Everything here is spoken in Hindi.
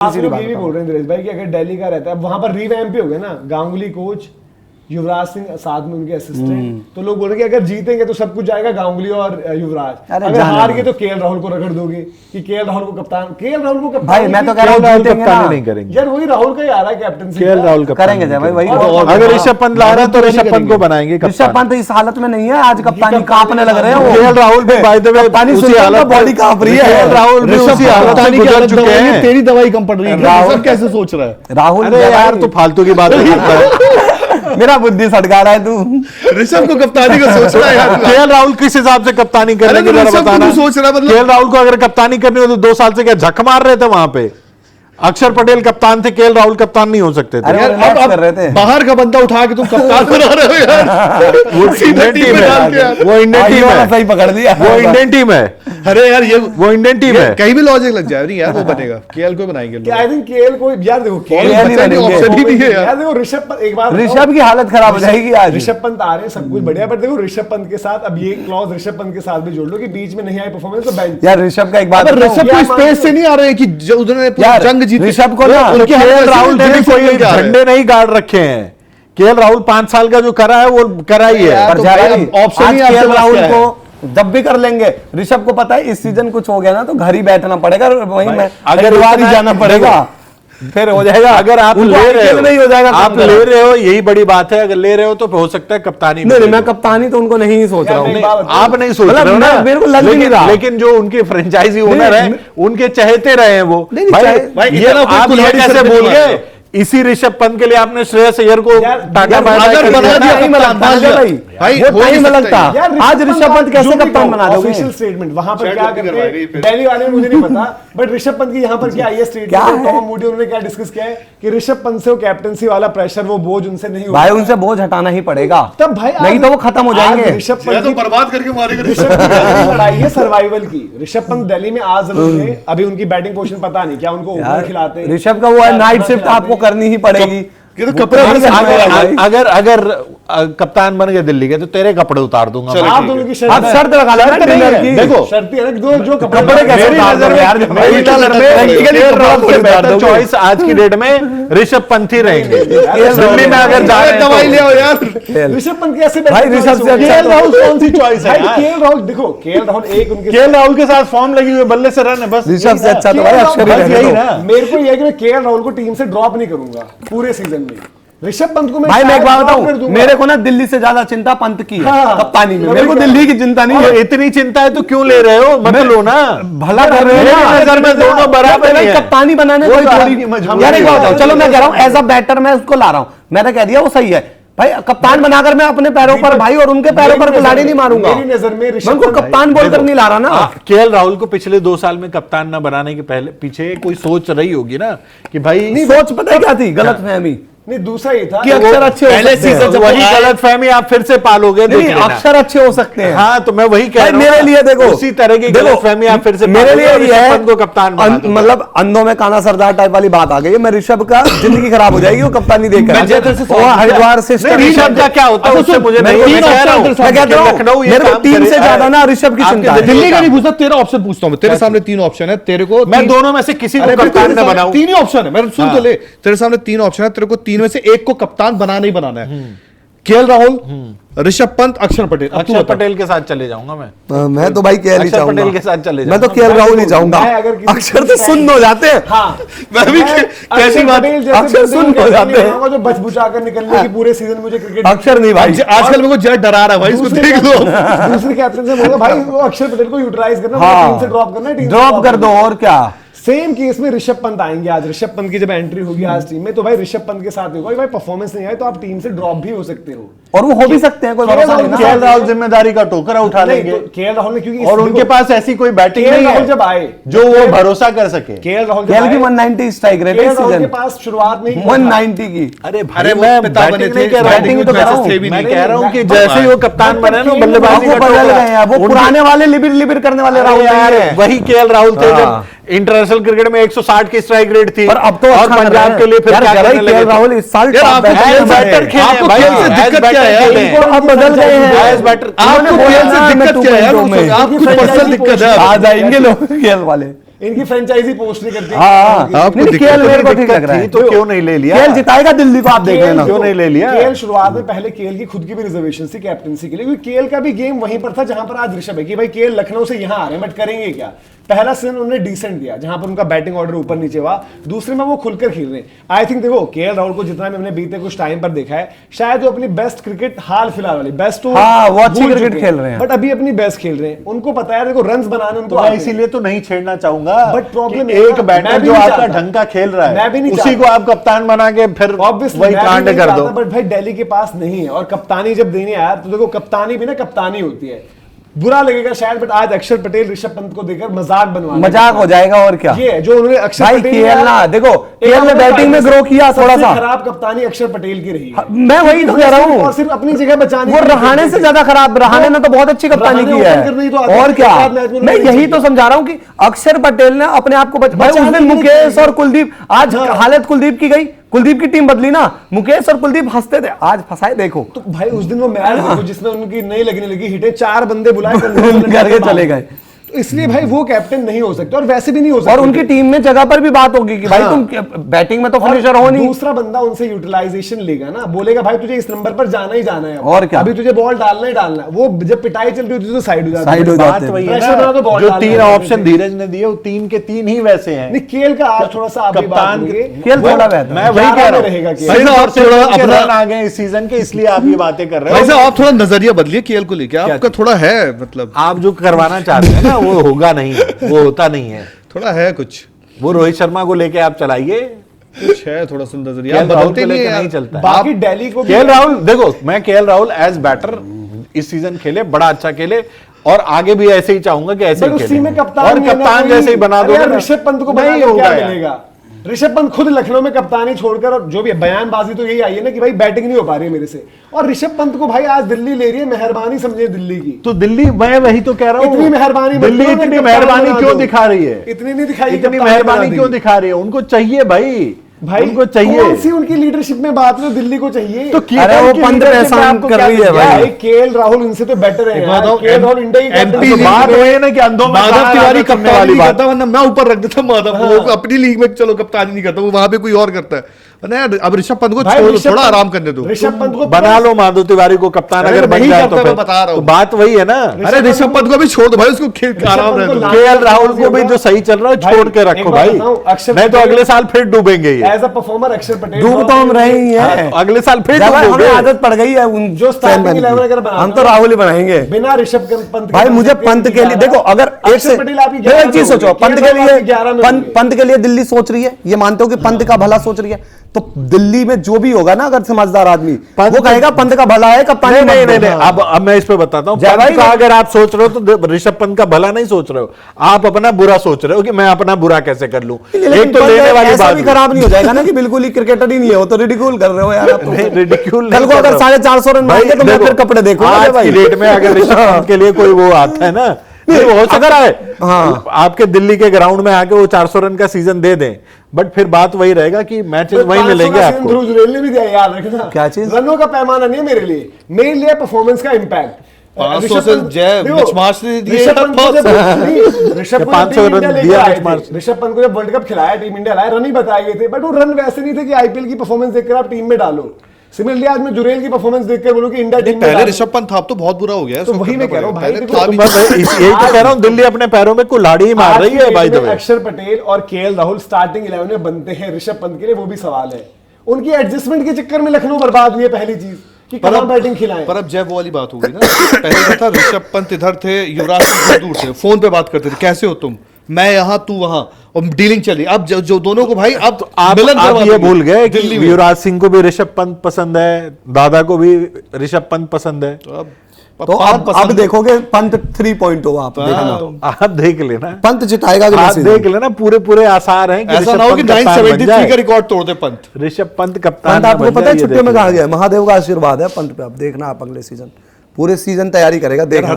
आप लोग ये भी बोल रहे हैं नरेश भाई कि अगर दिल्ली का रहता है वहां पर रीवैम्प हो गया ना, गांगुली कोच, युवराज सिंह साथ में उनके असिस्टेंट, तो लोग बोल रहे हैं कि अगर जीतेंगे तो सब कुछ जाएगा गांगुली और युवराज, अगर हार गए तो केएल राहुल को रगड़ दोगे कि केएल राहुल को कप्तान भाई मैं तो कह रहा हूं जीतेंगे ना, नहीं करेंगे यार वही राहुल का ही आ रहा है कैप्टन केएल राहुल करेंगे भाई वही। अगर ऋषभ पंत ला रहा है तो ऋषभ पंत को बनाएंगे। ऋषभ पंत इस हालत में नहीं है आज, कप्तानी कांपने लग रहे हैं। केएल राहुल भी बाय द वे उसी हालत बॉडी कांप रही है। केएल राहुल भी उसी हालत से गुजर चुके हैं। तेरी दवाई कम पड़ रही है, राहुल कैसे सोच रहा है? राहुल अरे यार तू फालतू की बात करता है। मेरा बुद्धि सटका रहा है तू। ऋषभ को कप्तानी का सोच रहा है यार। केएल राहुल किस हिसाब से कप्तानी करने की जरा बताना। सोच रहा मतलब केएल राहुल को अगर कप्तानी करनी हो तो 2 साल से क्या झक मार रहे थे वहां पे? अक्षर पटेल कप्तान थे, केएल राहुल कप्तान नहीं हो सकते थे। यार अब कर रहे थे, बाहर का बंदा उठा के तुम कप्तान बना रहे हो यार। वो इंडियन टीम है, वो इंडियन टीम है, सही पकड़ दिया, वो इंडियन टीम है। अरे यार ये वो इंडियन टीम है, कहीं भी लॉजिक लग जाए नहीं यार, वो बनेगा केएल को बनाएंगे। आई थिंक केएल को यार देखो ऑप्शन ही नहीं है यार। देखो ऋषभ पंत एक बार ऋषभ की हालत खराब हो जाएगी आज। ऋषभ पंत आ रहे हैं सब कुछ बढ़िया, बट देखो ऋषभ पंत के साथ अब ये क्लॉज ऋषभ पंत के साथ भी जोड़ लो कि बीच में नहीं आए परफॉर्मेंस तो बेंच। यार ऋषभ का एक बात, ऋषभ को स्पेस से नहीं आ रहे हैं कि उन्होंने जंग जीती। ऋषभ को ना उनके केएल राहुल ने भी कोई झंडे नहीं गाड़ रखे हैं। केएल राहुल 5 साल का जो करा है वो करा ही है। ऑप्शन ही केएल राहुल को जब भी कर लेंगे। ऋषभ को पता है इस सीजन कुछ हो गया ना तो घर ही बैठना पड़ेगा, वहीं में हरिद्वार ही जाना पड़ेगा, फिर हो जाएगा। अगर आप ले रहे हो, नहीं हो जाएगा, आप ले रहे हो, यही बड़ी बात है। अगर ले रहे हो तो हो सकता है कप्तानी। नहीं मैं कप्तानी तो उनको नहीं सोच रहा हूँ। आप नहीं सोच रहे हो ना, मेरे को लग नहीं रहा। लेकिन जो उनके फ्रेंचाइजी ओनर है उनके चहेते रहे हैं वो। भाई ये आप ये कैसे बोल गए? इसी ऋषभ पंत के लिए आपने श्रेयस अय्यर को टाटा बना दिया आज ऋषभ पंत कैसे कप्तान बना दोगे? ऑफिशियल स्टेटमेंट वहां पर क्या करते हैं दिल्ली वाले मुझे नहीं पता, बट ऋषभ पंत की यहाँ पर क्या है स्टेटमेंट, टॉम मूडी उन्होंने क्या डिस्कस किया है कि ऋषभ पंत से वो कैप्टनसी वाला प्रेशर, वो बोझ उनसे नहीं होगा। भाई उनसे बोझ हटाना ही पड़ेगा, तब भाई नहीं तो वो खत्म हो जाएंगे। ऋषभ पंत तो बर्बाद करके मारेगा। ऋषभ पंत लड़ाई है सर्वाइवल की। ऋषभ पंत दिल्ली में आज जरूर है, अभी उनकी बैटिंग पोजीशन पता नहीं क्या उनको ओपनर खिलाते हैं। ऋषभ का वो है नाइट शिफ्ट आपको करनी ही पड़ेगी। तो कपड़े अगर कप्तान बन गए दिल्ली के तो तेरे कपड़े उतार दूंगा। आप दोनों की आप शर्त लगा लेना डिनर की। देखो शर्त है जो कपड़े कैसे उतार दोगे यार? चॉइस आज की डेट में ऋषभ पंत ही रहेंगे। दिल्ली में अगर जा रहे हैं दवाई ले आओ यार। ऋषभ पंत कैसे भाई ऋषभ से केएल राहुल कौन सी चॉइस है? केएल राहुल देखो, केएल राहुल एक उनके केएल राहुल के साथ फॉर्म लगी हुई बल्ले से रन है बस। ऋषभ से अच्छा तो भाई अक्षर ही रहने दो। मेरे को यह है कि मैं केएल राहुल को टीम से ड्रॉप नहीं करूंगा पूरे सीजन में। ऋषभ पंत को मैं भाई मैं एक बात बताऊं, मेरे को ना दिल्ली से ज्यादा चिंता पंत की है कप्तानी में। मेरे को दिल्ली की चिंता नहीं है। इतनी चिंता है तो क्यों ले रहे हो? मत लो ना, भला कर रहे हो ना। नजर में दोनों बराबर है। कप्तानी बनाने कोई थोड़ी यार एक बात बताओ, चलो मैं कह रहा हूं एज अ बैटर मैं उसको ला रहा हूं, मैंने कह दिया वो सही है भाई। कप्तान बनाकर मैं अपने पैरों पर भाई और उनके पैरों पर खिलाड़ी नहीं मारूंगा। मेरी नजर में मैं उनको कप्तान बोलकर नहीं ला रहा ना। केएल राहुल को पिछले 2 साल में कप्तान न बनाने के पहले पीछे कोई सोच रही होगी ना कि भाई सोच पता है क्या थी? गलतफहमी नहीं, दूसरा ही था कि अक्षर अच्छे हो पहले सकते हैं। सीजन वही गलतफहमी आप फिर से पालोगे। नहीं अक्षर अच्छे हो सकते हैं। हाँ तो मैं वही कह रहा हूं मेरे लिए देखो उसी तरह की गलतफहमी आप फिर से मेरे लिए ये है को कप्तान मतलब अंधों में काना सरदार टाइप वाली बात आ गई है। मैं ऋषभ का जिंदगी खराब हो जाएगी वो कप्तानी देकर। हरिद्वार से ऋषभ का क्या होता है उससे मुझे मैं कहता हूं मेरे को टीम से ज्यादा ना ऋषभ की चिंता है। दिल्ली का नहीं पूछता, तेरा ऑप्शन पूछता हूं मैं। तेरे सामने 3 ऑप्शन है, तेरे को मैं दोनों में से किसी को कप्तान न बनाऊं। 3 ही ऑप्शन है, मेरे सुन तो ले। तेरे सामने 3 ऑप्शन है, तेरे को 3 में से एक को कप्तान बनाना ही बनाना है। केएल राहुल, ऋषभ पंत, अक्षर पटेल। अक्षर पटेल के साथ चले जाऊंगा मैं तो भाई केएल ही चाहूंगा। पटेल के साथ चले मैं तो केएल राहुल ही चाहूंगा। अक्षर तो सुन्न हो जाते हैं। मैं भी कैसी बात, अक्षर सुन्न हो जाते हैं जो बचबुचा कर निकलने की पूरे सीजन मुझे क्रिकेट। अक्षर नहीं भाई, आजकल मेरे को जज डरा रहा है भाई, इसको देख लो। दूसरे कैप्टन से बोला भाई वो अक्षर पटेल को यूटिलाइज करना, टीम से ड्रॉप करना, ड्रॉप कर दो और क्या। सेम केस में ऋषभ पंत आएंगे आज। ऋषभ पंत की जब एंट्री होगी आज टीम में तो भाई ऋषभ पंत के साथ होगा भाई परफॉर्मेंस नहीं आए तो आप टीम से ड्रॉप भी हो सकते हो और वो हो भी सकते हैं। कोई भरोसा नहीं। केएल राहुल जिम्मेदारी का टोकरा उठा लेंगे। केएल राहुल ने क्योंकि और उनके पास ऐसी कोई बैटिंग नहीं है जब आए जो वो भरोसा कर सके। केएल राहुल की 190 स्ट्राइक रेट है इस सीजन के पास शुरुआत में 190 की। अरे भाई मैं बैटिंग नहीं कह रहा हूं, मैं कह रहा हूं कि जैसे ही वो कप्तान बने ना बल्लेबाजी का बदल गए हैं। वो पुराने वाले लिबिर लिबिर करने वाले राहुल यार वही केएल राहुल थे जब इंटरनेशनल क्रिकेट में 160 की स्ट्राइक रेट थी। पर अब तो और पंजाब के लिए फिर क्या करने लगे? राहुल इस साल बैटर खेले भाई, दिक्कत क्या है? अब बदल गए हैं। आपको खेल से दिक्कत क्या है यार? आप कुछ पर्सनल दिक्कत है, आ जाएंगे लोग केएल वाले। इनकी फ्रेंचाइजी पोस्ट नहीं करती। नहीं, केएल मेरे को ठीक लग रहा है, तो क्यों नहीं ले लिया? केएल जिताएगा दिल्ली को, आप देख लेना। क्यों नहीं ले लिया? केएल शुरुआत में पहले केएल की खुद की भी रिजर्वेशन थी कैप्टनसी के लिए, क्योंकि केएल का भी गेम वहीं पर था जहां पर आज ऋषभ है कि भाई केएल लखनऊ से यहां आ रहे हैं बट करेंगे क्या। पहला सीजन उन्होंने डिसेंट दिया जहां पर उनका बैटिंग ऑर्डर ऊपर नीचे हुआ, दूसरे में वो खुलकर खेल रहे हैं। आई थिंक देखो केएल राहुल को जितना भी हमने बीते कुछ टाइम पर देखा है, शायद वो अपनी बेस्ट क्रिकेट हाल फिलहाल वाली बेस्ट तो वो अच्छी क्रिकेट खेल रहे हैं, बट अभी अपनी बेस्ट खेल रहे हैं। उनको पता है देखो रन्स बनाने उनको, इसीलिए तो नहीं छेड़ना चाहूंगा। बट प्रॉब्लम एक बैटर जो आपका ढंग का खेल रहा है उसी को आप कप्तान बना के फिर वही कांड कर दो। बट भाई दिल्ली के पास नहीं है, और कप्तानी जब देनी आया तो देखो कप्तानी भी ना कप्तानी होती है, बुरा लगेगा शायद बट आज अक्षर पटेल ऋषभ पंत को देखकर मजाक हो जाएगा। और क्या ये जो उन्होंने अक्षर भाई पटेल केएल ना देखो, केएल ने बैटिंग में ग्रो किया थोड़ा सा, खराब कप्तानी अक्षर पटेल की रही है। मैं वही तो कह रहा हूँ, और सिर्फ अपनी जगह बचाने, वो रहाणे से ज्यादा खराब, रहाणे ने तो बहुत अच्छी कप्तानी की है। और क्या, मैं यही तो समझा रहा हूँ कि अक्षर पटेल ने अपने आप को भाई उस दिन मुकेश और कुलदीप, आज हालत कुलदीप की गई, कुलदीप की टीम बदली ना, मुकेश और कुलदीप हंसते थे, आज फंसाए देखो। तो भाई उस दिन वो मैच देखो जिसमें उनकी नहीं लगने लगी हिटें, 4 बंदे बुलाए करके चले गए। तो इसलिए भाई वो कैप्टन नहीं हो सकते और वैसे भी नहीं हो सकते। और उनकी टीम में जगह पर भी बात होगी कि भाई तुम बैटिंग में तो फिनिशर हो नहीं। दूसरा बंदा उनसे यूटिलाइजेशन लेगा ना, बोलेगा भाई तुझे इस नंबर पर जाना ही जाना है, और क्या, अभी तुझे बॉल डालना ही डालना है। वो जब पिटाई चल रही होती है तो साइड हो जाती है। बात वही है ना, जो 3 ऑप्शन धीरज ने दिए वो 3 के 3 ही वैसे हैं। नहीं केएल का आज थोड़ा सा कप्तान केएल थोड़ा बेहतर, मैं वही कह रहा हूं और थोड़ा अपना आ गए इस सीजन के, इसलिए आप ये बातें कर रहे हो। हो। आप थोड़ा नजरिया बदलिए केएल को लेके, आपका थोड़ा है मतलब आप जो करवाना चाहते हैं ना वो होगा नहीं, वो होता नहीं है, थोड़ा है कुछ। वो रोहित शर्मा को लेके आप चलाइए, कुछ है थोड़ा सा नजरिया, केएल राहुल को लेके नहीं चलता है। बाकी दिल्ली को केएल राहुल देखो, मैं केएल राहुल एज बैटर इस सीजन खेले, बड़ा अच्छा खेले और आगे भी ऐसे ही चाहूंगा कि ऐसे ही खेले, और कप्तान जैसे ही बना दो। ऋषभ पंत को नहीं होगा, मिलेगा ऋषभ पंत खुद लखनऊ में कप्तानी छोड़कर, और जो भी बयानबाजी तो यही आई है ना कि भाई बैटिंग नहीं हो पा रही है मेरे से, और ऋषभ पंत को भाई आज दिल्ली ले रही है, मेहरबानी समझे दिल्ली की। तो दिल्ली, मैं वही तो कह रहा हूँ, इतनी मेहरबानी दिल्ली इतनी मेहरबानी क्यों दिखा रही है? इतनी नहीं दिखाई, इतनी मेहरबानी क्यों दिखा रही है? उनको चाहिए भाई उनको चाहिए। कौन सी उनकी लीडरशिप में बात है दिल्ली को चाहिए? तो अरे वो पंत एहसान कर रही है भाई। केएल राहुल उनसे तो बेटर है यार। केएल राहुल इंडिया की बात वही है ना कि अंधों में माधव तिवारी कप्तानी नहीं करता, वरना मैं ऊपर रख देता माधव को, अपनी लीग में चलो कप्तानी नहीं करता, वो वहां पे कोई और करता है। अब ऋषभ पंत को छोड़, थोड़ा आराम करने दो। ऋषभ पंत को बना लो माधव तिवारी को कप्तान, अगर बन जाए तो फिर बता रहा हूं, बात वही है ना। अरे ऋषभ पंत को भी छोड़ दो भाई, उसको आराम रहने दो। केएल राहुल को भी जो सही चल रहा है छोड़ के रखो भाई, नहीं तो अगले साल फिर डूबेंगे ये। एज अ परफॉर्मर अक्षर पटेल डूब तो हम रहे ही हैं, अगले साल फिर हमें आदत पड़ गई है उन जो स्टार्टिंग 11 अगर बना, हम तो राहुल ही बनाएंगे बिना ऋषभ पंत। भाई मुझे पंत के लिए देखो, अगर एक चीज सोचो, पंत के लिए पंत के लिए दिल्ली सोच रही है, ये मानते हो कि पंत का भला सोच रही है, तो दिल्ली में जो भी होगा ना, अगर समझदार आदमी वो कहेगा पंत का भला है, कप्तान नहीं। अब मैं इस पे बताता हूं, अगर आप सोच रहे हो तो ऋषभ पंत का भला नहीं सोच रहे हो, आप अपना बुरा सोच रहे हो कि मैं अपना बुरा कैसे कर लूं। एक तो लेने वाली बात भी खराब नहीं हो जाएगा ना कि बिल्कुल ही क्रिकेटर ही नहीं है, वो तो रिडिक्यूल कर रहे हो यार आप। रिडिक्यूल कल को अगर 450 रन मारेंगे तो मैं फिर कपड़े देखूंगा आज की डेट में, अगर ऋषभ पंत के लिए कोई वो आता है ना, हो सकता है हाँ, आपके दिल्ली के ग्राउंड में आके वो 400 रन का सीजन दे दें, बट फिर बात वही रहेगा कि मैचेस वही मिलेंगे आपको। ध्रुव जुरेल ने भी दिया, याद रखना। क्या चीज? रनों का पैमाना नहीं है मेरे लिए परफॉर्मेंस का इम्पैक्ट। 500 से मिचमार्च ने दिए, ऋषभ पंत को जब वर्ल्ड कप खिलाया, टीम इंडिया लाया, रन ही बताए गए थे, बट वो रन वैसे नहीं थे कि आईपीएल की परफॉर्मेंस देखकर आप टीम में डालो। सिमिलरली आज मैं जुरेल की परफॉर्मेंस देखकर बोलूं कि इंडिया टीम में पहले ऋषभ पंत था, तो बहुत बुरा हो गया, तो वही मैं कह रहा हूं भाई, यही तो कह रहा हूं, दिल्ली अपने पैरों में कुल्हाड़ी ही मार रही है भाई। अक्षर पटेल और केएल राहुल स्टार्टिंग 11 में बनते हैं ऋषभ पंत के लिए, वो भी सवाल है। उनकी एडजस्टमेंट के चक्कर में लखनऊ बर्बाद हुई है, पहली चीज कि कहां बैटिंग खिलाएं। पर अब जब वो वाली बात होगी ना, पहले था ऋषभ पंत इधर थे, युवराज सिंह दूर थे, फोन पे बात करते थे, कैसे हो तुम, मैं यहाँ तू वहां, और डीलिंग चली। अब जो दोनों को भाई, अब आप ये भूल गए कि युवराज सिंह को भी ऋषभ पंत पसंद है, दादा को भी ऋषभ पंत पसंद है, तो अब देखोगे पंत 3.0 आप देखना, आप देख लेना, पंत जिताएगा, आप देख लेना, पूरे आसार हैं कि ऐसा ना हो कि 973 का रिकॉर्ड तोड़ दे पंत, ऋषभ पंत कप्तान। आपको पता है छुट्टियों में कहा गया, महादेव का आशीर्वाद है पंत पे। अब देखना आप अगले सीजन, पूरे सीजन तैयारी करेगा, देखना।